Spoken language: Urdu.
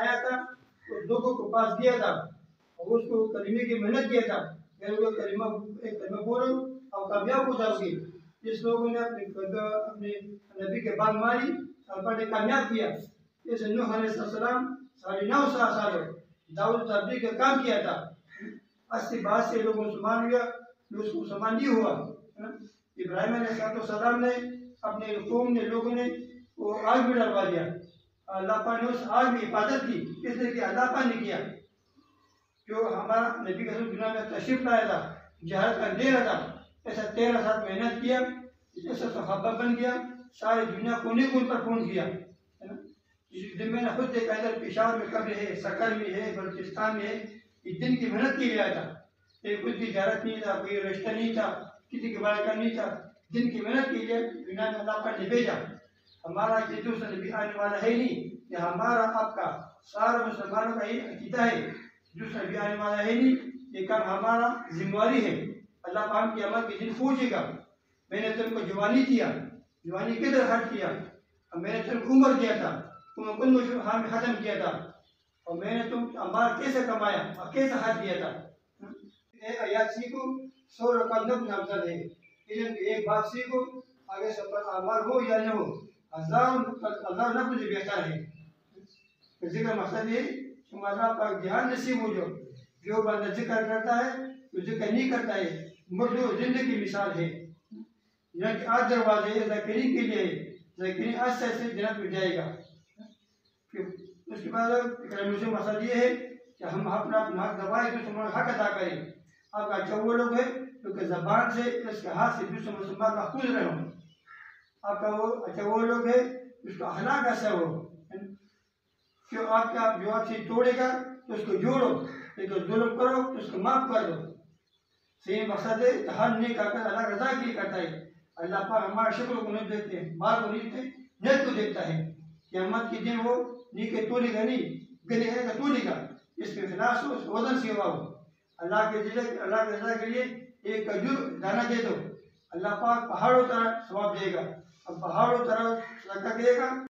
آیا تھا اس لوگوں کو پاس کیا تھا اور اس کو کلمے کی محنت کیا تھا کہ وہ کلمہ بولو اور کامیاب ہو جاؤ گے. جس لوگوں نے اپنے نبی کے بعد ماری اور پڑھ کامیاب کیا. جیسے نوح علیہ السلام 9.5 سال دعوت تبلیغ کا کام کیا تھا. 80 سے لوگ مسلمان ہوا اس کو مسلمان نہیں ہوا. ابراہیم علیہ السلام نے اپنے قوم نے لوگوں نے وہ آگ میں ڈلوا دیا. اللہ پاک نے اس آگ میں حفاظت کی. اس لیے کہ اللہ پاک نے کیا جو ہمارا نبی کا دنیا میں تشریف لایا تھا جہاد کا دے رہا تھا. ایسا 13 سال محنت کیا جیسا صحابہ بن گیا. ساری دنیا کونے کون پر فون کیا. میں نے خود دیکھا ادھر پشاور میں قبر ہے, سکر میں ہے, بلوچستان میں ہے. یہ دن کی محنت کے لیے آیا تھا. کچھ بھی زیارت نہیں تھا, کوئی رشتہ نہیں تھا, کسی کے بارے کا نہیں تھا. دن کی محنت کے لیے دنیا میں اللہ پاک نے بھیجا. ہمارا یہ دوسرا نبی آنے والا ہے نہیں کہ ہمارا آپ کا سارا مسلمانوں کا یہ عقیدہ ہے. دوسرا نبی آنے والا ہے نہیں. یہ کام ہمارا ذمہ داری ہے. اللہ پاک کی عمل کے دن پوچھے گا میں نے تم کو جوانی دیا, جوانی کدھر خرچ کیا, اور میں نے تم کو عمر دیا تھا, تم کن مشہور میں ختم کیا تھا, اور میں نے تم امال کیسے کمایا اور کیسے حج دیا تھا. آیات سیکھو 100 رقم نامزد ہے. علم کی ایک بات سیکھو آگے سب پر امال ہو یا نہ ہو 1000 نفل سے بہتر ہے. ذکر مقصد یہ کہ اللہ پاک جہان نصیب ہو جو بندہ ذکر کرتا ہے جو ذکر نہیں کرتا ہے مردو زندگی کی مثال ہے. یعنی 8 دروازے ذاکرین کے لیے, ذاکرین آج سے جنت میں جائے گا. اس کے بعد مسلم مقصد یہ ہے کہ ہم اپنا حق دبائے دوسروں کا حق ادا کریں. آپ کا اچھا وہ لوگ ہے جو کہ زبان سے اس کے ہاتھ سے دوسرے مسلمان محفوظ رہے ہوں. آپ کا وہ اچھا وہ لوگ ہے اس کا اخلاق ایسا ہو کہ آپ کا جو آپ سے توڑے گا تو اس کو جوڑو, لیکن ظلم کرو تو اس کو معاف کر دو. صحیح مقصد ہے کہ ہر نیک عمل اللہ رضا کے لیے کرتا ہے. اللہ پاک ہمارے شکل کو نہیں دیکھتے ہیں, مال کو نہیں دیکھتے, نیت کو دیکھتا ہے. قیامت کے دن وہ نیک تولے گا نہیں, گنے گا تولے گا. اس کے خلاف ہو, اس وزن سے ہوا ہو. اللہ کے رضا کے لیے ایک کھجور دانہ دے دو, اللہ پاک پہاڑوں طرح ثواب دے گا. اب پہاڑوں طرح صدقہ دے گا